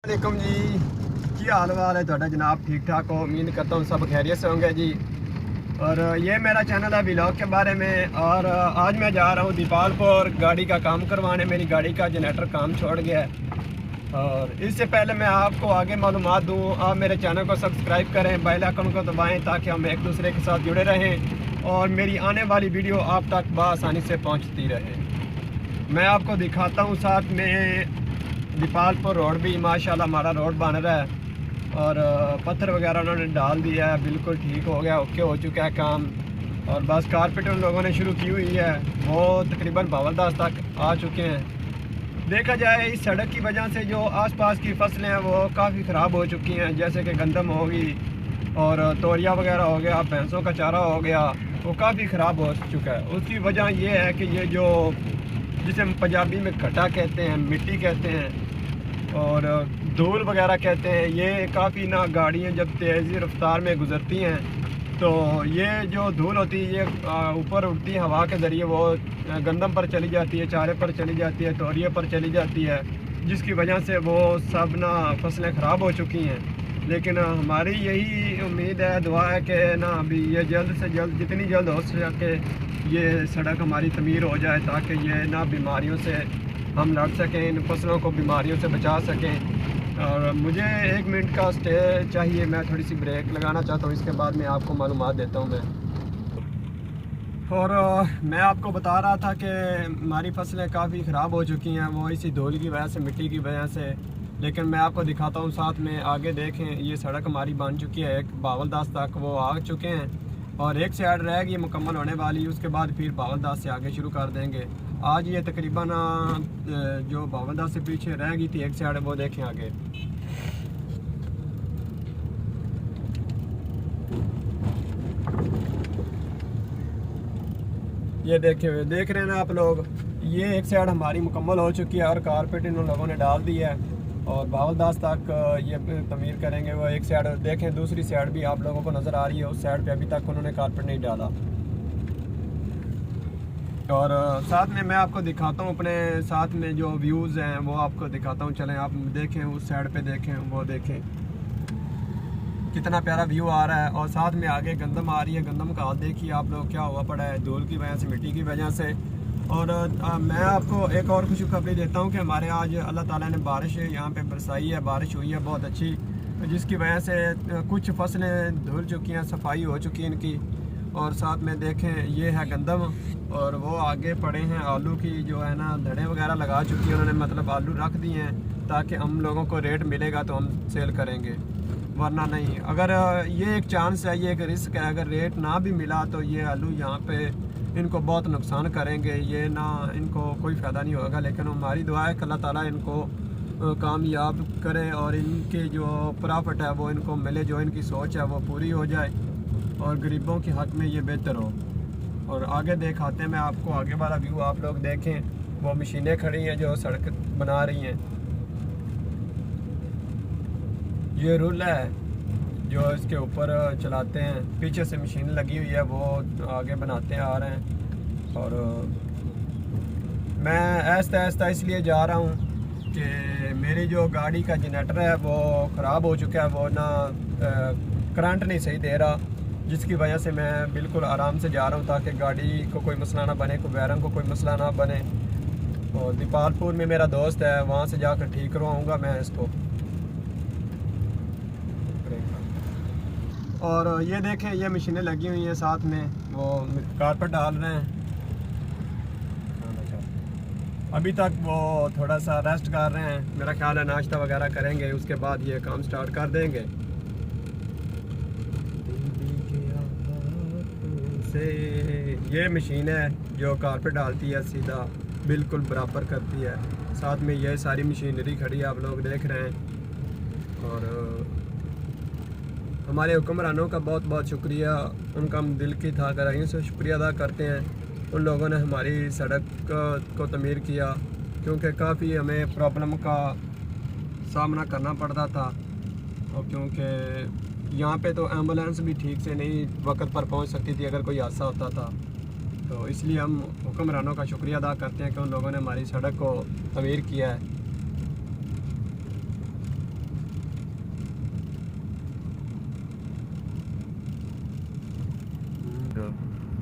वालेकुम जी, की हाल वाल है ਤੁਹਾਡਾ जनाब? ठीक ठाक हो? उम्मीद करता हूँ सब खैरियत से होंगे जी। और ये मेरा चैनल है व्लॉग के बारे में। और आज मैं जा रहा हूँ दीपालपुर गाड़ी का काम करवाने। मेरी गाड़ी का जनरेटर काम छोड़ गया है। और इससे पहले मैं आपको आगे मालूमात दूँ, आप मेरे चैनल को सब्सक्राइब करें, बेल आइकन को दबाएँ ताकि हम एक दूसरे के साथ जुड़े रहें और मेरी आने वाली वीडियो आप तक बआसानी से पहुँचती रहे। मैं आपको दिखाता हूँ साथ में दीपालपुर रोड भी माशाल्लाह हमारा रोड बन रहा है। और पत्थर वगैरह उन्होंने डाल दिया है, बिल्कुल ठीक हो गया, ओके हो चुका है काम। और बस कारपेट उन लोगों ने शुरू की हुई है, वो तकरीबन बावलदास तक आ चुके हैं। देखा जाए इस सड़क की वजह से जो आसपास की फसलें हैं वो काफ़ी ख़राब हो चुकी हैं, जैसे कि गंदम होगी और तोरिया वगैरह हो गया, भैंसों का चारा हो गया, वो काफ़ी ख़राब हो चुका है। उसकी वजह ये है कि ये जो जिसे हम पंजाबी में खट्टा कहते हैं, मिट्टी कहते हैं और धूल वगैरह कहते हैं, ये काफ़ी ना गाड़ियाँ जब तेज़ी रफ्तार में गुज़रती हैं तो ये जो धूल होती है ये ऊपर उड़ती है हवा के ज़रिए, वो गंदम पर चली जाती है, चारे पर चली जाती है, तोरिए पर चली जाती है, जिसकी वजह से वो सब ना फसलें ख़राब हो चुकी हैं। लेकिन हमारी यही उम्मीद है, दुआ है कि ना अभी ये जल्द से जल्द जितनी जल्द हो सके ये सड़क हमारी तमीर हो जाए ताकि ये ना बीमारियों से हम लड़ सकें, इन फसलों को बीमारियों से बचा सकें। और मुझे 1 मिनट का स्टे चाहिए, मैं थोड़ी सी ब्रेक लगाना चाहता हूँ, इसके बाद मैं आपको मालूमात देता हूँ मैं। और मैं आपको बता रहा था कि हमारी फसलें काफ़ी ख़राब हो चुकी हैं, वो इसी धूल की वजह से, मिट्टी की वजह से। लेकिन मैं आपको दिखाता हूँ साथ में, आगे देखें, ये सड़क हमारी बन चुकी है, एक बावलदास तक वो आ चुके हैं और एक साइड रहेगी मुकम्मल होने वाली, उसके बाद फिर बावलदास से आगे शुरू कर देंगे। आज ये तकरीबन जो बावलदास से पीछे रह गई थी एक साइड, वो देखें आगे। ये देखे हुए देख रहे हैं ना आप लोग, ये एक साइड हमारी मुकम्मल हो चुकी है और कारपेट इन लोगों ने डाल दी है और बावलदास तक ये तमीर करेंगे। वो एक साइड देखें, दूसरी साइड भी आप लोगों को नज़र आ रही है, उस साइड पे अभी तक उन्होंने कारपेट नहीं डाला। और साथ में मैं आपको दिखाता हूँ अपने साथ में जो व्यूज़ हैं वो आपको दिखाता हूँ। चलें आप देखें, उस साइड पे देखें, वो देखें कितना प्यारा व्यू आ रहा है। और साथ में आगे गंदम आ रही है, गंदम का हाल देखिए आप लोग क्या हुआ पड़ा है धूल की वजह से, मिट्टी की वजह से। और मैं आपको एक और खुशखबरी देता हूँ कि हमारे आज अल्लाह ताला ने बारिश यहाँ पे बरसाई है, बारिश हुई है बहुत अच्छी, जिसकी वजह से कुछ फसलें धुल चुकी हैं, सफाई हो चुकी है इनकी। और साथ में देखें ये है गंदम और वो आगे पड़े हैं आलू की जो है ना धड़े वगैरह लगा चुकी है उन्होंने, मतलब आलू रख दिए हैं ताकि हम लोगों को रेट मिलेगा तो हम सेल करेंगे, वरना नहीं। अगर ये एक चांस है, ये एक रिस्क है, अगर रेट ना भी मिला तो ये आलू यहाँ पे इनको बहुत नुकसान करेंगे, ये ना इनको कोई फ़ायदा नहीं होगा। लेकिन हमारी दुआ है कि अल्लाह ताला इनको कामयाब करे और इनके जो प्रॉफिट है वो इनको मिले, जो इनकी सोच है वो पूरी हो जाए और गरीबों के हक़ में ये बेहतर हो। और आगे दिखाते हैं मैं आपको, आगे वाला व्यू आप लोग देखें, वो मशीनें खड़ी हैं जो सड़क बना रही हैं। ये रूल है जो इसके ऊपर चलाते हैं, पीछे से मशीन लगी हुई है, वो आगे बनाते आ रहे हैं। और मैं आहिस्ता आहिस्ता इसलिए जा रहा हूँ कि मेरी जो गाड़ी का जनरेटर है वो ख़राब हो चुका है, वो ना करंट नहीं सही दे रहा, जिसकी वजह से मैं बिल्कुल आराम से जा रहा हूँ ताकि गाड़ी को कोई मसला ना बने, कोई वायरिंग को कोई मसला ना बने। और दीपालपुर में मेरा दोस्त है, वहाँ से जाकर ठीक करवाऊँगा मैं इसको। और ये देखें, ये मशीनें लगी हुई हैं, साथ में वो कारपेट डाल रहे हैं। अभी तक वो थोड़ा सा रेस्ट कर रहे हैं, मेरा ख्याल है नाश्ता वगैरह करेंगे, उसके बाद ये काम स्टार्ट कर देंगे। से ये मशीन है जो कारपेट डालती है, सीधा बिल्कुल बराबर करती है। साथ में ये सारी मशीनरी खड़ी है, आप लोग देख रहे हैं। और हमारे हुक्मरानों का बहुत बहुत शुक्रिया, उनका हम दिल की गहराइयों से शुक्रिया अदा करते हैं। उन लोगों ने हमारी सड़क को तमीर किया, क्योंकि काफ़ी हमें प्रॉब्लम का सामना करना पड़ता था। और क्योंकि यहाँ पे तो एम्बुलेंस भी ठीक से नहीं वक्त पर पहुँच सकती थी अगर कोई हादसा होता था, तो इसलिए हम हुक्मरानों का शुक्रिया अदा करते हैं कि उन लोगों ने हमारी सड़क को तमीर किया है।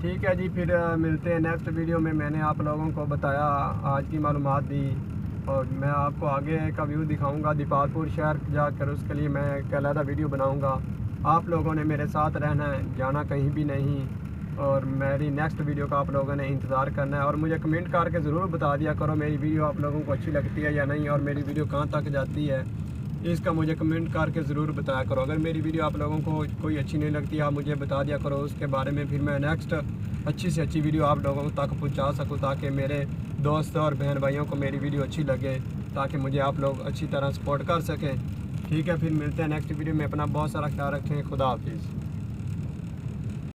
ठीक है जी, फिर मिलते हैं नेक्स्ट वीडियो में। मैंने आप लोगों को बताया, आज की मालूमात दी, और मैं आपको आगे का व्यू दिखाऊंगा दीपालपुर शहर जाकर। उसके लिए मैं एक अलग वीडियो बनाऊंगा। आप लोगों ने मेरे साथ रहना है, जाना कहीं भी नहीं, और मेरी नेक्स्ट वीडियो का आप लोगों ने इंतज़ार करना है। और मुझे कमेंट करके ज़रूर बता दिया करो मेरी वीडियो आप लोगों को अच्छी लगती है या नहीं, और मेरी वीडियो कहाँ तक जाती है इसका मुझे कमेंट करके ज़रूर बताया करो। अगर मेरी वीडियो आप लोगों को कोई अच्छी नहीं लगती, आप मुझे बता दिया करो उसके बारे में, फिर मैं नेक्स्ट अच्छी से अच्छी वीडियो आप लोगों तक पहुंचा सकूं, ताकि मेरे दोस्त और बहन भाइयों को मेरी वीडियो अच्छी लगे, ताकि मुझे आप लोग अच्छी तरह सपोर्ट कर सकें। ठीक है, फिर मिलते हैं नेक्स्ट वीडियो में। अपना बहुत सारा ख्याल रखें। खुदा हाफिज़।